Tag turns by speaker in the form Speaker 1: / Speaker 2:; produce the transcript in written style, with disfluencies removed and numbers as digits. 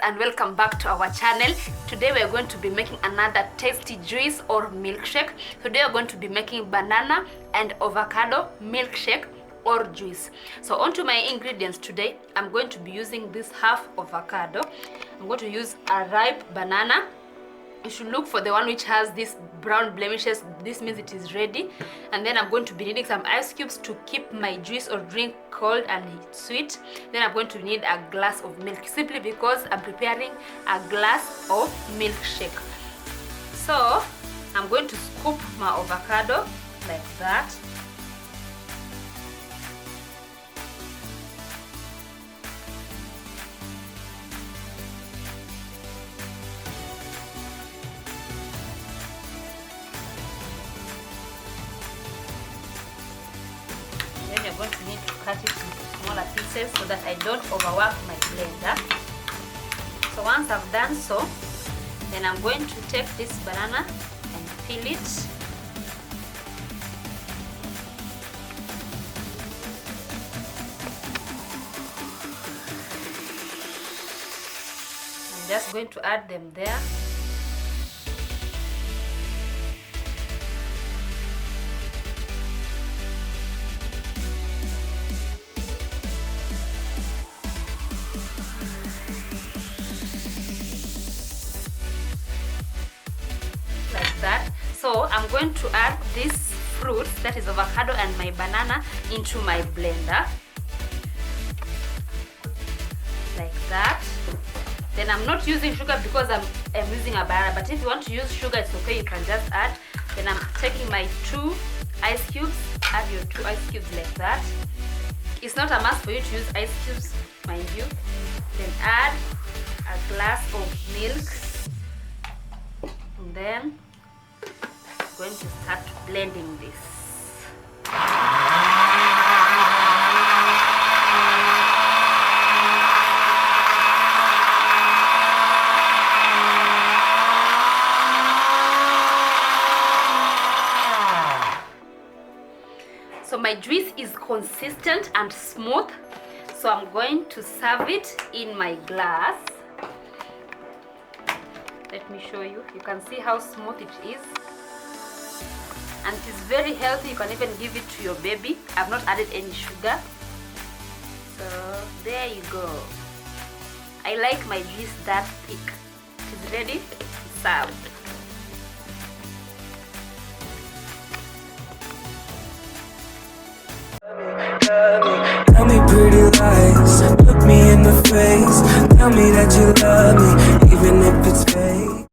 Speaker 1: and welcome back to our channel. Today we are going to be making another tasty juice or milkshake. Today we are going to be making banana and avocado milkshake or juice. So onto my ingredients today. I'm going to be using this half avocado. I'm going to use a ripe banana. You should look for the one which has these brown blemishes. This means it is ready. And then I'm going to be needing some ice cubes to keep my juice or drink cold and sweet. Then I'm going to need a glass of milk, simply because I'm preparing a glass of milkshake. So I'm going to scoop my avocado like that. Then you're going to need to cut it into smaller pieces so that I don't overwork my blender. So once I've done so, then I'm going to take this banana and peel it. I'm just going to add them there. That. So I'm going to add this fruit, that is avocado and my banana, into my blender like that. Then I'm not using sugar because I'm using a banana, but if you want to use sugar, it's okay, you can just add. Then I'm taking my 2 ice cubes. Add your 2 ice cubes like that. It's not a must for you to use ice cubes, mind you. Then add a glass of milk, and then going to start blending this. So my juice is consistent and smooth, so I'm going to serve it in my glass. Let me show you. You can see how smooth it is. And it is very healthy. You can even give it to your baby. I've not added any sugar. So there you go. I like my juice that thick. It is ready to serve.
Speaker 2: Tell me pretty lies, look me in the face. Tell me that you love me, even if it's fake.